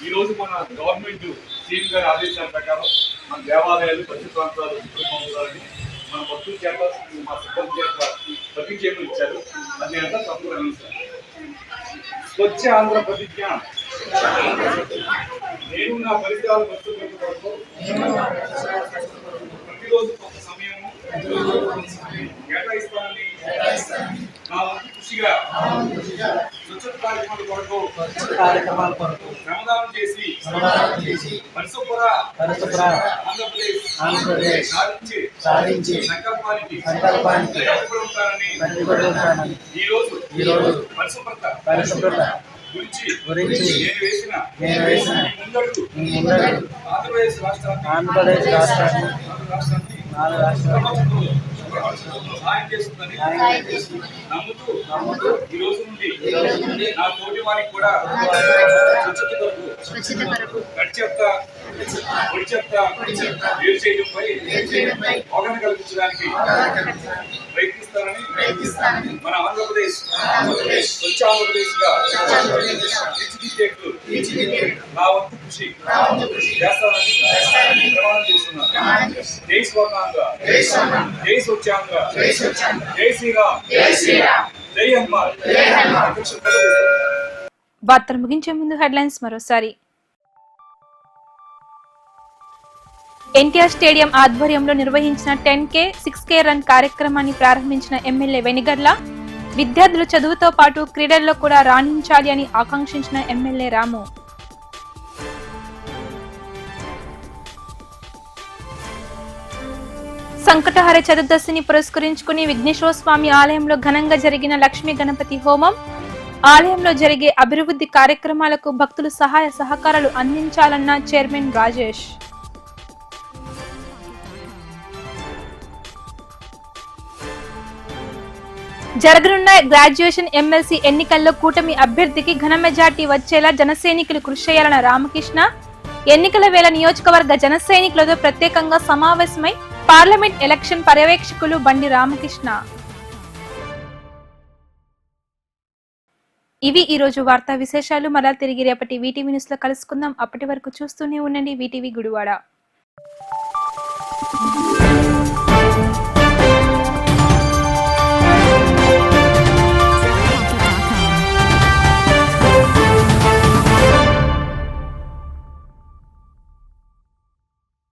ఈ రోజు మన గవర్నమెంట్ సీఎం గారి ఆదేశాల ప్రకారం మన దేవాలయాలు పశ్చిమ ప్రాంతాలు మన భక్తుల చేత మా సిబ్బంది చేత ప్రతిజ్ఞలు ఇచ్చారు. అది అంతా సంపూర్ణ స్వచ్ఛ ఆంధ్ర ప్రతిజ్ఞ. నేను నా పరిసరాల వస్తువుల కొరకు ప్రతిరోజు కొంత సమయము కేటాయిస్తానని నా వంతు కృషిగా స్వచ్ఛత కార్యక్రమాల కొరకు శ్రమదానం చేసి పరిశుభ్ర ఆంధ్రప్రదేశ్ సాధించే సంకల్పానికి ఉంటానని ఈ రోజు పరిశుభ్రత గురించి నేను వేసిన ముందడుగు ఆంధ్రప్రదేశ్ రాష్ట్రాన్ని సహాయం చేస్తుందని నమ్ముతూ ఈ రోజు నుండి నా తోటి వారికి కూడా స్వచ్ఛత కొరకు పొడి చెత్త వేరు చేయడంపై అవగాహన కల్పించడానికి ప్రయత్నిస్తానని మన ఆంధ్రప్రదేశ్ స్వచ్ఛ ఆంధ్రప్రదేశ్ గా తీర్చిదిద్దేట్లు నా వంతు కృషి చేస్తానని ప్రమాణం చేస్తున్నాను. జై స్వర్ణాంధ్ర, జై స్వచ్ఛాంధ్ర, జై శ్రీరామ్, జై హనుమాన్. వార్తలు ముగించే ముందు హెడ్లైన్స్ మరోసారి. ఎన్టీఆర్ స్టేడియం ఆధ్వర్యంలో నిర్వహించిన 10K 6K రన్ కార్యక్రమాన్ని ప్రారంభించిన ఎమ్మెల్యే వెనిగర్ల. విద్యార్థులు చదువుతో పాటు క్రీడల్లో కూడా రాణించాలి అని ఆకాంక్షించిన ఎమ్మెల్యే రాము. సంకటహర చతుర్దశిని పురస్కరించుకుని విఘ్నేశ్వర స్వామి ఆలయంలో ఘనంగా జరిగిన లక్ష్మీ గణపతి హోమం. ఆలయంలో జరిగే అభివృద్ధి కార్యక్రమాలకు భక్తులు సహాయ సహకారాలు అందించాలన్న చైర్మన్ రాజేష్. జరగనున్న గ్రాడ్యుయేషన్ ఎమ్మెల్సీ ఎన్నికల్లో కూటమి అభ్యర్థికి ఘన మెజార్టీ వచ్చేలా జనసైనికులు కృషి చేయాలన్న రామకృష్ణ. ఎన్నికల వేళ నియోజకవర్గ జనసైనికులతో ప్రత్యేకంగా సమావేశమై పార్లమెంట్ ఎలక్షన్ పర్యవేక్షకులు బండి రామకృష్ణ. ఇవి ఈ రోజు వార్తా విశేషాలు. మరలా తిరిగి రేపటి వీటీవీ న్యూస్ లో కలుసుకుందాం. అప్పటి వరకు చూస్తూనే ఉండండి వీటీవీ గుడివాడ.